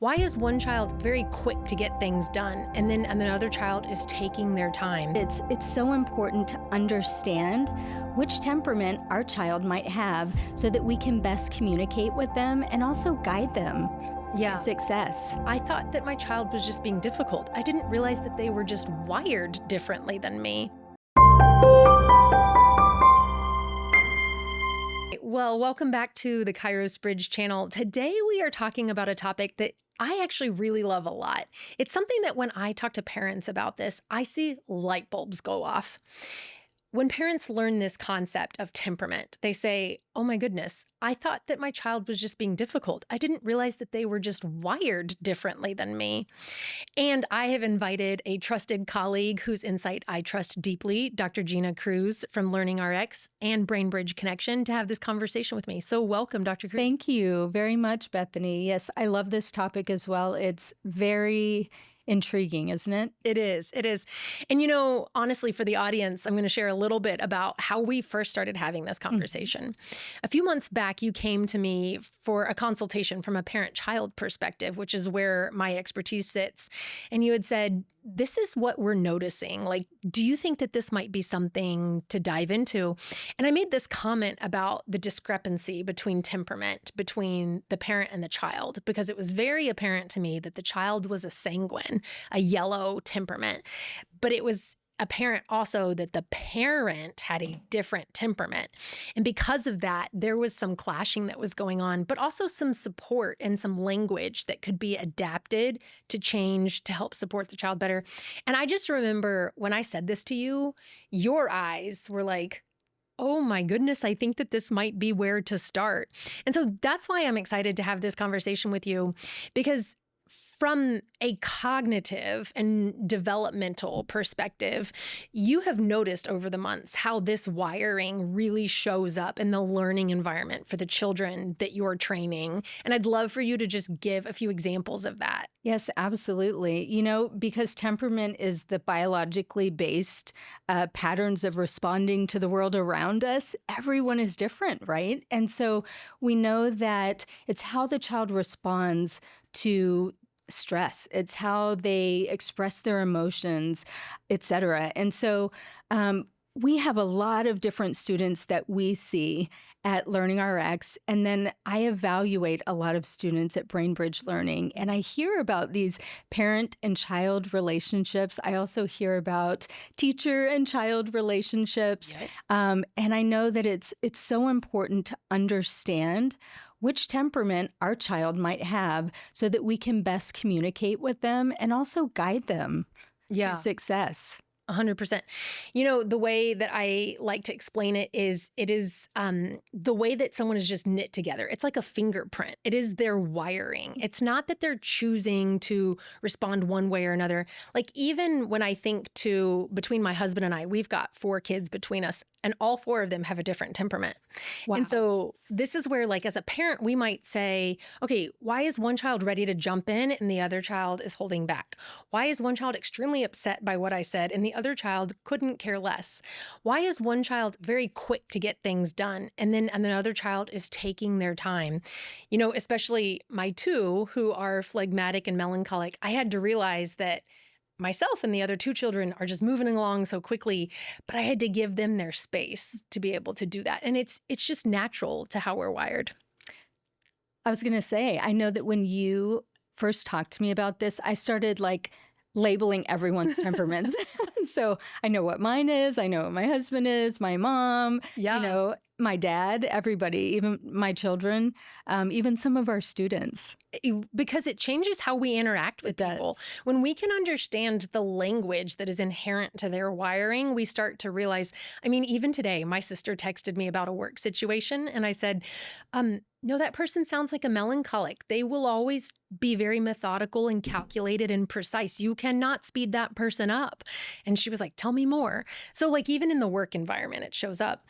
Why is one child very quick to get things done and then another child is taking their time? It's so important to understand which temperament our child might have so that we can best communicate with them and also guide them to success. I thought that my child was just being difficult. I didn't realize that they were just wired differently than me. Well, welcome back to the Kairos Bridge channel. Today we are talking about a topic that I actually really love a lot. It's something that when I talk to parents about this, I see light bulbs go off. When parents learn this concept of temperament, they say, oh my goodness, I thought that my child was just being difficult. I didn't realize that they were just wired differently than me. And I have invited a trusted colleague whose insight I trust deeply, Dr. Gina Cruz from LearningRx and Brain Bridge Connection, to have this conversation with me. So welcome, Dr. Cruz. Thank you very much, Bethany. Yes, I love this topic as well. It's very intriguing, isn't it? It is. It is. And, you know, honestly, for the audience, I'm going to share a little bit about how we first started having this conversation. A few months back, you came to me for a consultation from a parent-child perspective, which is where my expertise sits. And you had said, this is what we're noticing. Like, do you think that this might be something to dive into? And I made this comment about the discrepancy between temperament, between the parent and the child, because it was very apparent to me that the child was a sanguine, a yellow temperament, but it was apparent also that the parent had a different temperament. And because of that, there was some clashing that was going on, but also some support and some language that could be adapted to change to help support the child better. And I just remember when I said this to you, your eyes were like, oh my goodness, I think that this might be where to start. And so that's why I'm excited to have this conversation with you, because from a cognitive and developmental perspective, you have noticed over the months how this wiring really shows up in the learning environment for the children that you're training. And I'd love for you to just give a few examples of that. Yes, absolutely. You know, because temperament is the biologically based patterns of responding to the world around us, everyone is different, right? And so we know that it's how the child responds to stress. It's how they express their emotions, etc. And so we have a lot of different students that we see at LearningRx, and then I evaluate a lot of students at Brain Bridge Learning, and I hear about these parent and child relationships. I also hear about teacher and child relationships, and I know that it's so important to understand which temperament our child might have so that we can best communicate with them and also guide them to success. 100%. You know, the way that I like to explain it is the way that someone is just knit together. It's like a fingerprint. It is their wiring. It's not that they're choosing to respond one way or another. Like even when I think between my husband and I, we've got 4 kids between us, and all 4 of them have a different temperament. Wow. And so this is where, like, as a parent, we might say, okay, why is one child ready to jump in and the other child is holding back? Why is one child extremely upset by what I said and the other child couldn't care less? Why is one child very quick to get things done and then another child is taking their time? You know, especially my 2 who are phlegmatic and melancholic, I had to realize that myself and the other 2 children are just moving along so quickly, but I had to give them their space to be able to do that. And it's just natural to how we're wired. I was going to say, I know that when you first talked to me about this, I started like labeling everyone's temperaments. So I know what mine is. I know what my husband is, my mom, you know, my dad, everybody, even my children, even some of our students. Because it changes how we interact with people. When we can understand the language that is inherent to their wiring, we start to realize, I mean, even today, my sister texted me about a work situation and I said, no, that person sounds like a melancholic. They will always be very methodical and calculated and precise. You cannot speed that person up. And she was like, tell me more. So like even in the work environment, it shows up.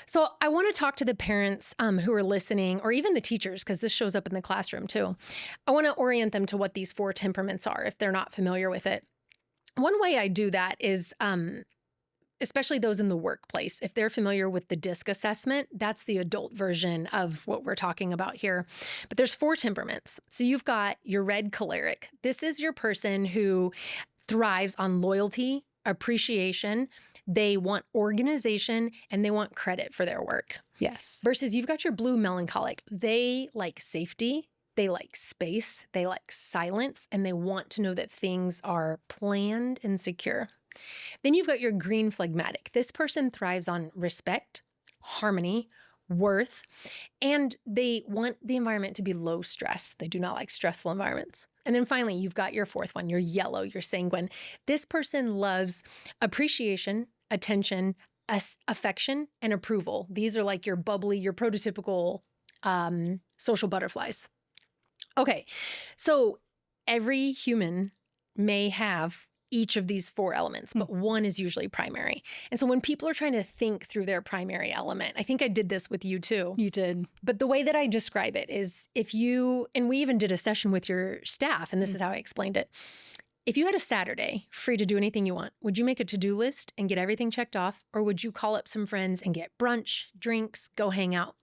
So I want to talk to the parents who are listening, or even the teachers, because this shows up in the classroom too. I want to orient them to what these 4 temperaments are if they're not familiar with it. One way I do that is especially those in the workplace. If they're familiar with the DISC assessment, that's the adult version of what we're talking about here. But there's 4 temperaments. So you've got your red choleric. This is your person who thrives on loyalty, appreciation. They want organization and they want credit for their work. Yes. Versus you've got your blue melancholic. They like safety. They like space, they like silence, and they want to know that things are planned and secure. Then you've got your green phlegmatic. This person thrives on respect, harmony, worth, and they want the environment to be low stress. They do not like stressful environments. And then finally, you've got your 4th one, your yellow, your sanguine. This person loves appreciation, attention, affection, and approval. These are like your bubbly, your prototypical social butterflies. Okay, so every human may have each of these 4 elements, but one is usually primary. And so when people are trying to think through their primary element, I think I did this with you too. You did. But the way that I describe it is if you, and we even did a session with your staff, and this is how I explained it. If you had a Saturday free to do anything you want, would you make a to-do list and get everything checked off? Or would you call up some friends and get brunch, drinks, go hang out?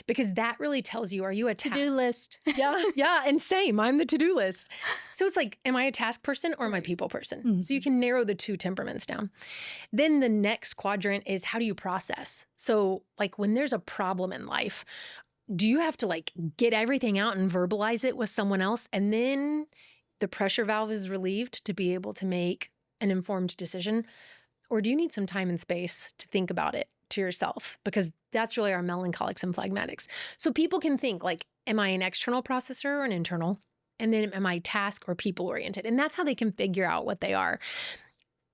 Because that really tells you, are you a to-do list? Yeah. And same, I'm the to-do list. So it's like, am I a task person or am I a people person? So you can narrow the 2 temperaments down. Then the next quadrant is how do you process? So like when there's a problem in life, do you have to like get everything out and verbalize it with someone else? And then the pressure valve is relieved to be able to make an informed decision? Or do you need some time and space to think about it to yourself? Because that's really our melancholics and phlegmatics. So people can think like, am I an external processor or an internal? And then am I task or people oriented? And that's how they can figure out what they are.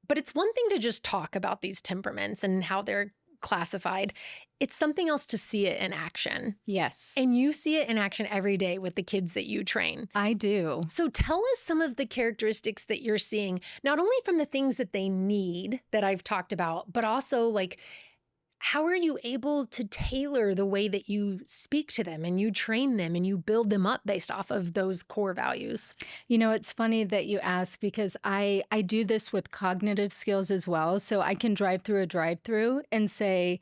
But it's one thing to just talk about these temperaments and how they're classified. It's something else to see it in action. Yes. And you see it in action every day with the kids that you train. I do. So tell us some of the characteristics that you're seeing, not only from the things that they need that I've talked about, but also like, how are you able to tailor the way that you speak to them and you train them and you build them up based off of those core values? You know, it's funny that you ask because I do this with cognitive skills as well. So I can drive through a drive-through and say,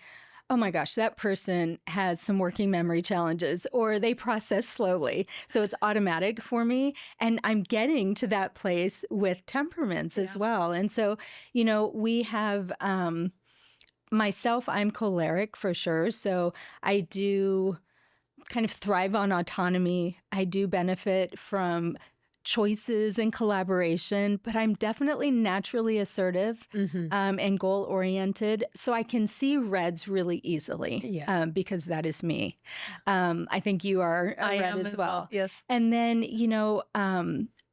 oh my gosh, that person has some working memory challenges or they process slowly. So it's automatic for me. And I'm getting to that place with temperaments as well. And so, you know, we have... myself, I'm choleric for sure. So I do kind of thrive on autonomy. I do benefit from choices and collaboration, but I'm definitely naturally assertive and goal-oriented. So I can see reds really easily because that is me. I think you are a red as well. Yes. And then, you know,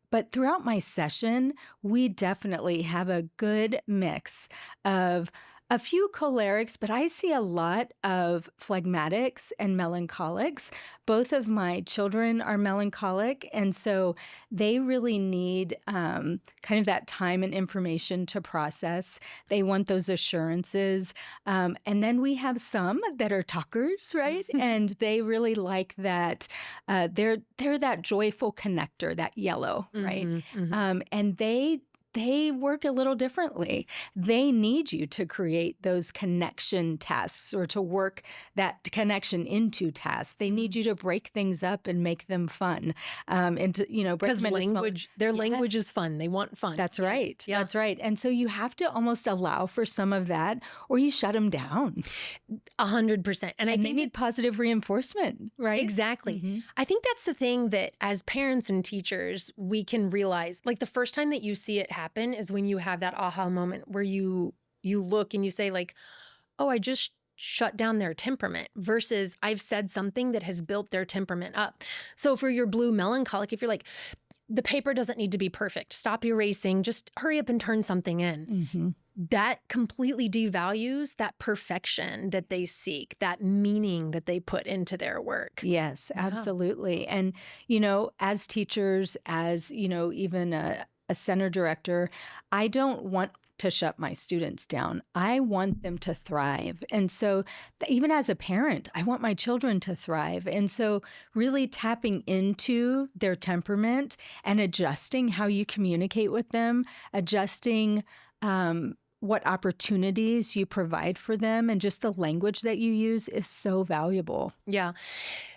but throughout my session, we definitely have a good mix of a few cholerics, but I see a lot of phlegmatics and melancholics. Both of my children are melancholic, and so they really need kind of that time and information to process. They want those assurances. And then we have some that are talkers, right? And they really like that. They're that joyful connector, that yellow, right? And they work a little differently. They need you to create those connection tasks or to work that connection into tasks. They need you to break things up and make them fun. And to, you know, because their language is fun. They want fun. That's right. Yeah. That's right. And so you have to almost allow for some of that, or you shut them down. 100%. And I think they need positive reinforcement, right? Exactly. I think that's the thing that as parents and teachers, we can realize, like the first time that you see it happen is when you have that aha moment where you look and you say like, oh, I just shut down their temperament versus I've said something that has built their temperament up. So for your blue melancholic, if you're like, the paper doesn't need to be perfect, stop erasing, just hurry up and turn something in. That completely devalues that perfection that they seek, that meaning that they put into their work. Yes, absolutely. And, you know, as teachers, as, you know, even a center director, I don't want to shut my students down. I want them to thrive. And so even as a parent, I want my children to thrive. And so really tapping into their temperament and adjusting how you communicate with them, adjusting what opportunities you provide for them and just the language that you use is so valuable. Yeah.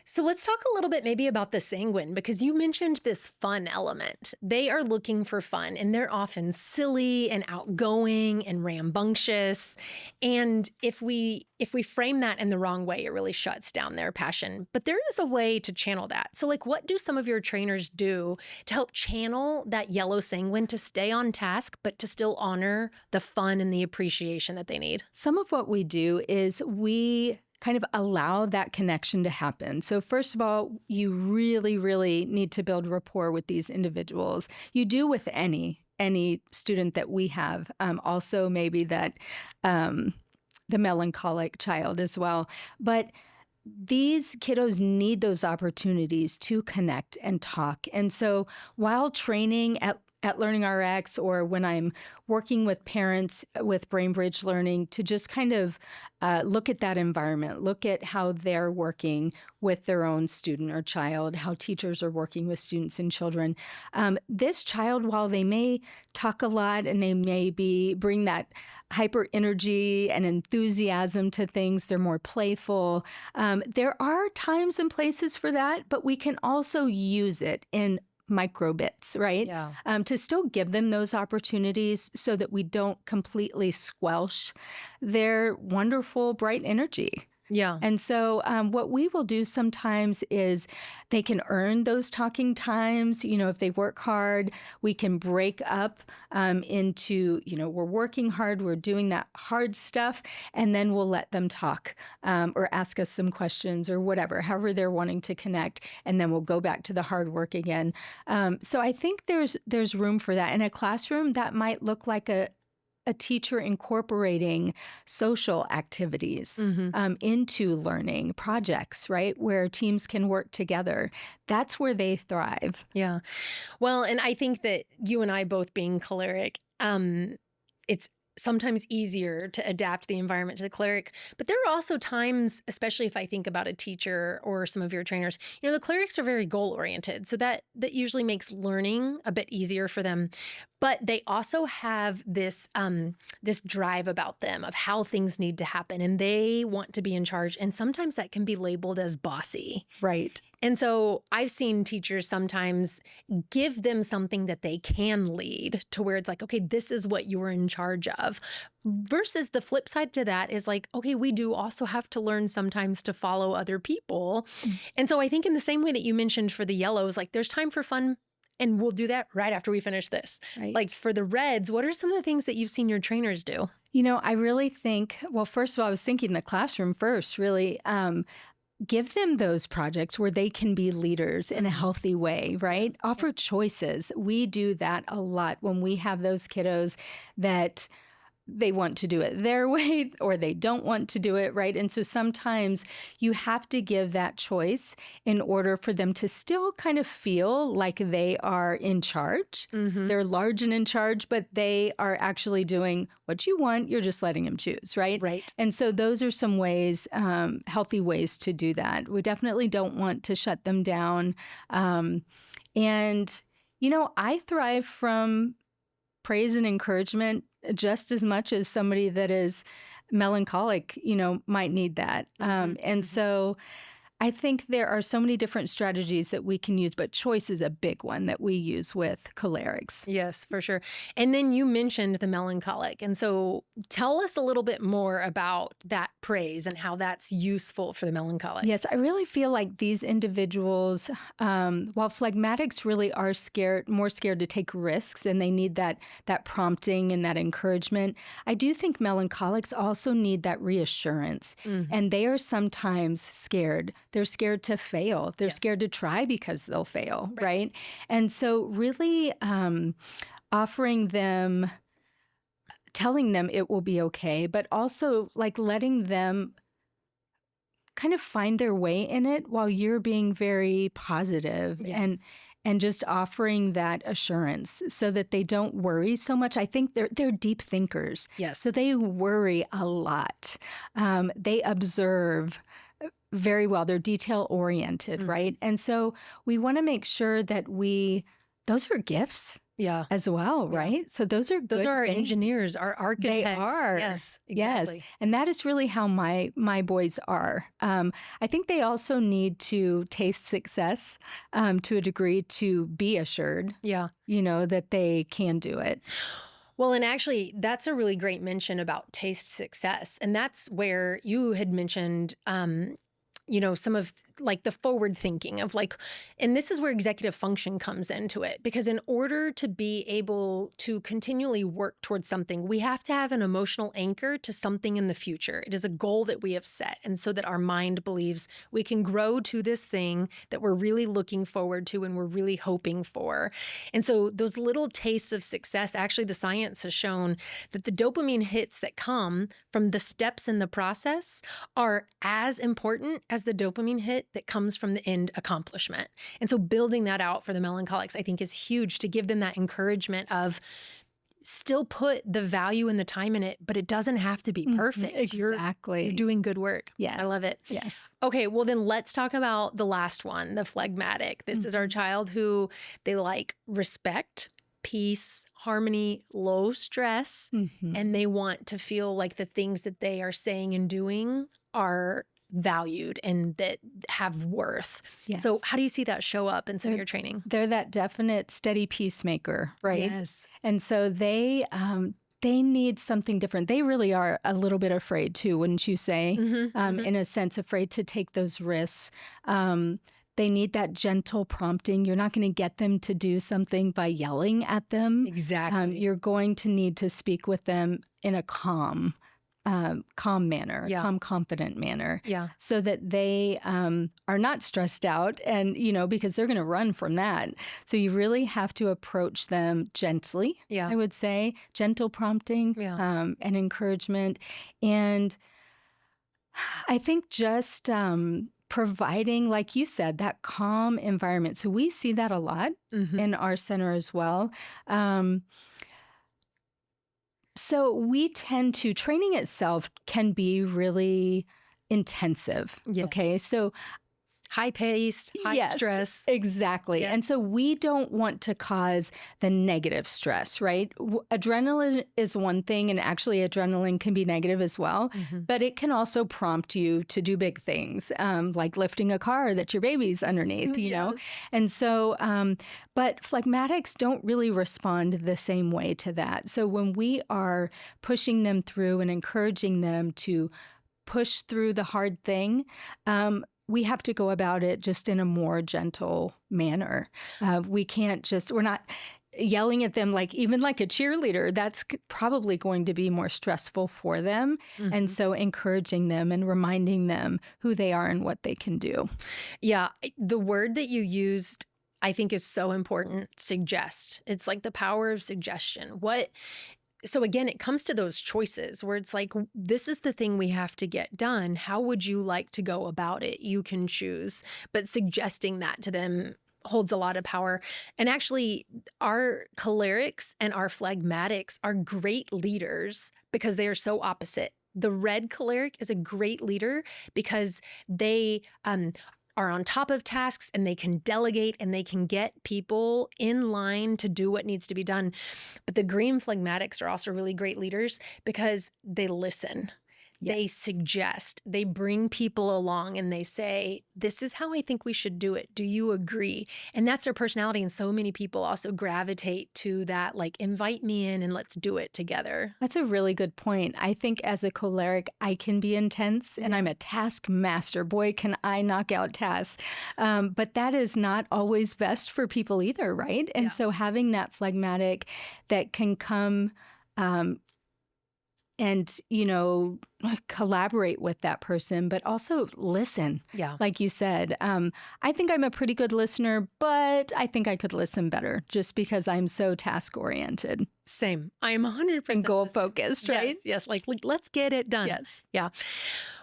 So let's talk a little bit maybe about the sanguine, because you mentioned this fun element. They are looking for fun, and they're often silly and outgoing and rambunctious. And if we frame that in the wrong way, it really shuts down their passion. But there is a way to channel that. So like, what do some of your trainers do to help channel that yellow sanguine to stay on task, but to still honor the fun and the appreciation that they need? Some of what we do is we kind of allow that connection to happen. So first of all, you really, really need to build rapport with these individuals. You do with any student that we have. Also maybe that the melancholic child as well. But these kiddos need those opportunities to connect and talk. And so while training at LearningRx, or when I'm working with parents with BrainBridge Learning, to just kind of look at that environment, look at how they're working with their own student or child, how teachers are working with students and children. This child, while they may talk a lot and they may bring that hyper energy and enthusiasm to things, they're more playful. There are times and places for that, but we can also use it in microbits, right? Yeah. To still give them those opportunities so that we don't completely squelch their wonderful, bright energy. Yeah. And so what we will do sometimes is they can earn those talking times. You know, if they work hard, we can break up into, we're working hard, we're doing that hard stuff, and then we'll let them talk or ask us some questions or whatever, however they're wanting to connect, and then we'll go back to the hard work again. So I think there's room for that. In a classroom, that might look like a teacher incorporating social activities into learning projects, right? Where teams can work together. That's where they thrive. Yeah. Well, and I think that you and I both being choleric, it's sometimes easier to adapt the environment to the choleric. But there are also times, especially if I think about a teacher or some of your trainers, the cholerics are very goal oriented. So that usually makes learning a bit easier for them. But they also have this this drive about them of how things need to happen, and they want to be in charge. And sometimes that can be labeled as bossy. Right. And so I've seen teachers sometimes give them something that they can lead to where it's like, okay, this is what you're in charge of. Versus the flip side to that is like, okay, we do also have to learn sometimes to follow other people. And so I think in the same way that you mentioned for the yellows, like there's time for fun. And we'll do that right after we finish this. Right. Like for the reds, what are some of the things that you've seen your trainers do? I really think, well, first of all, I was thinking the classroom first, really. Give them those projects where they can be leaders in a healthy way, right? Offer choices. We do that a lot when we have those kiddos that they want to do it their way or they don't want to do it, right? And so sometimes you have to give that choice in order for them to still kind of feel like they are in charge. They're large and in charge, but they are actually doing what you want. You're just letting them choose, right? Right. And so those are some ways, healthy ways to do that. We definitely don't want to shut them down. I thrive from praise and encouragement just as much as somebody that is melancholic, might need that. And so I think there are so many different strategies that we can use, but choice is a big one that we use with cholerics. Yes, for sure. And then you mentioned the melancholic. And so tell us a little bit more about that praise and how that's useful for the melancholic. Yes, I really feel like these individuals, while phlegmatics really are more scared to take risks, and they need that prompting and that encouragement, I do think melancholics also need that reassurance. And they are sometimes scared. They're scared to fail. They're scared to try because they'll fail, right? And so really offering them, telling them it will be okay, but also like letting them kind of find their way in it while you're being very positive and just offering that assurance so that they don't worry so much. I think they're deep thinkers. Yes. So they worry a lot. They observe very well. They're detail oriented, right? And so we want to make sure that those are gifts. Yeah. as well, Yeah. right? So those are Those good are our things. engineers, our architects. They are. Yes, Yes. exactly. And that is really how my boys are. I think they also need to taste success to a degree to be assured, Yeah. that they can do it. Well, and actually, that's a really great mention about taste success. And that's where you had mentioned, some of like the forward thinking of like, and this is where executive function comes into it, because in order to be able to continually work towards something, we have to have an emotional anchor to something in the future. It is a goal that we have set. And so that our mind believes we can grow to this thing that we're really looking forward to and we're really hoping for. And so those little tastes of success, actually, the science has shown that the dopamine hits that come from the steps in the process are as important as the dopamine hit that comes from the end accomplishment. And so building that out for the melancholics, I think, is huge to give them that encouragement of still put the value and the time in it, but it doesn't have to be perfect. Exactly. You're doing good work. Yes. I love it. Yes. Okay, well then let's talk about the last one, the phlegmatic. This is our child who they like respect, peace, harmony, low stress, and they want to feel like the things that they are saying and doing are valued and that have worth. Yes. So how do you see that show up in some of your training? They're that definite steady peacemaker, right? Yes. And so they need something different. They really are a little bit afraid too, wouldn't you say? In a sense, afraid to take those risks. They need that gentle prompting. You're not going to get them to do something by yelling at them. Exactly. You're going to need to speak with them in a calm manner, calm, confident manner. Yeah. So that they are not stressed out and, because they're going to run from that. So you really have to approach them gently, I would say, gentle prompting and encouragement. And I think just providing, like you said, that calm environment. So we see that a lot in our center as well. So we tend to, training itself can be really intensive. Yes. Okay. So high-paced, high stress. Exactly. Yes. And so we don't want to cause the negative stress, right? Adrenaline is one thing, and actually adrenaline can be negative as well, but it can also prompt you to do big things, like lifting a car that your baby's underneath, you know? And so, but phlegmatics don't really respond the same way to that. So when we are pushing them through and encouraging them to push through the hard thing, we have to go about it just in a more gentle manner. We can't just, we're not yelling at them even like a cheerleader. That's probably going to be more stressful for them. And so encouraging them and reminding them who they are and what they can do. Yeah. The word that you used, I think, is so important, suggest. It's like the power of suggestion. So again, it comes to those choices where it's like, this is the thing we have to get done. How would you like to go about it? You can choose. But suggesting that to them holds a lot of power. And actually, our cholerics and our phlegmatics are great leaders because they are so opposite. The red choleric is a great leader because they are on top of tasks and they can delegate and they can get people in line to do what needs to be done. But the green phlegmatics are also really great leaders because they listen. Yes. They suggest, they bring people along and they say, this is how I think we should do it. Do you agree? And that's their personality. And so many people also gravitate to that, like, invite me in and let's do it together. That's a really good point. I think as a choleric, I can be intense and I'm a task master. Boy, can I knock out tasks. But that is not always best for people either, right? And so having that phlegmatic that can come and, collaborate with that person, but also listen. Yeah. Like you said, I think I'm a pretty good listener, but I think I could listen better just because I'm so task oriented. Same. I am 100% and goal focused, right? Yes. Like, let's get it done. Yes. Yeah.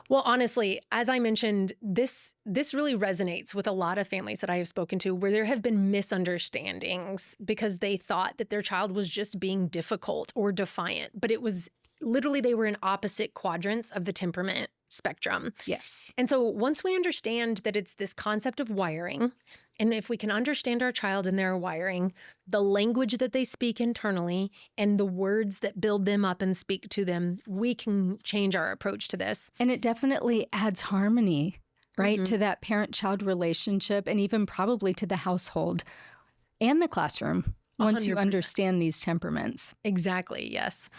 Well, honestly, as I mentioned, this really resonates with a lot of families that I have spoken to where there have been misunderstandings because they thought that their child was just being difficult or defiant, but it was literally they were in opposite quadrants of the temperament spectrum. Yes. And so once we understand that it's this concept of wiring And if we can understand our child and their wiring, the language that they speak internally, and the words that build them up and speak to them, we can change our approach to this. And it definitely adds harmony, right, to that parent-child relationship, and even probably to the household and the classroom once you 100%. understand these temperaments. Exactly, yes.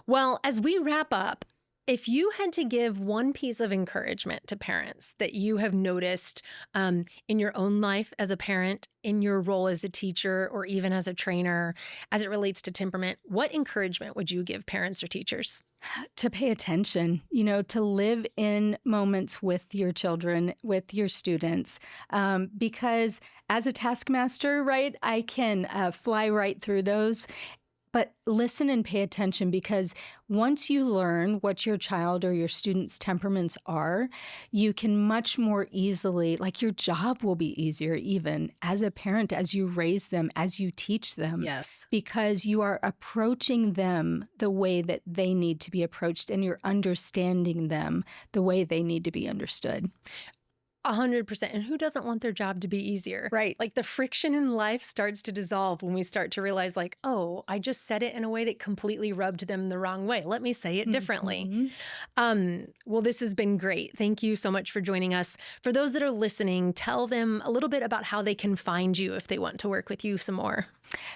Well, as we wrap up, if you had to give one piece of encouragement to parents that you have noticed in your own life as a parent, in your role as a teacher, or even as a trainer, as it relates to temperament, what encouragement would you give parents or teachers? To pay attention, to live in moments with your children, with your students, because as a taskmaster, right, I can fly right through those. But listen and pay attention, because once you learn what your child or your student's temperaments are, you can much more easily, like your job will be easier even as a parent, as you raise them, as you teach them. Yes. Because you are approaching them the way that they need to be approached, and you're understanding them the way they need to be understood. 100%. And who doesn't want their job to be easier? Right. Like the friction in life starts to dissolve when we start to realize like, oh, I just said it in a way that completely rubbed them the wrong way. Let me say it differently. Well, this has been great. Thank you so much for joining us. For those that are listening, tell them a little bit about how they can find you if they want to work with you some more.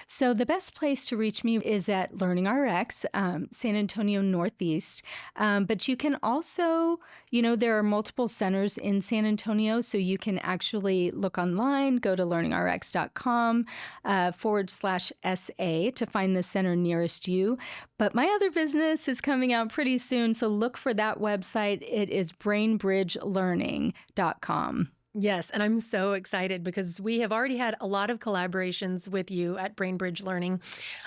So the best place to reach me is at LearningRx, San Antonio Northeast. But you can also, there are multiple centers in San Antonio, so you can actually look online, go to learningrx.com/SA to find the center nearest you. But my other business is coming out pretty soon, so look for that website. It is brainbridgelearning.com. Yes, and I'm so excited because we have already had a lot of collaborations with you at BrainBridge Learning,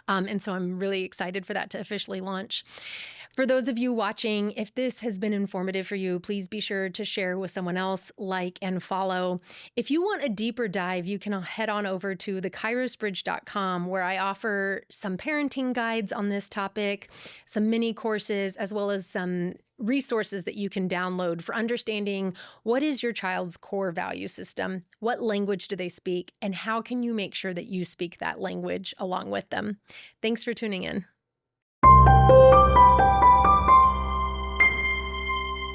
and so I'm really excited for that to officially launch. For those of you watching, if this has been informative for you, please be sure to share with someone else, like, and follow. If you want a deeper dive, you can head on over to theKairosBridge.com, where I offer some parenting guides on this topic, some mini courses, as well as some resources that you can download for understanding what is your child's core value system, what language do they speak, and how can you make sure that you speak that language along with them. Thanks for tuning in.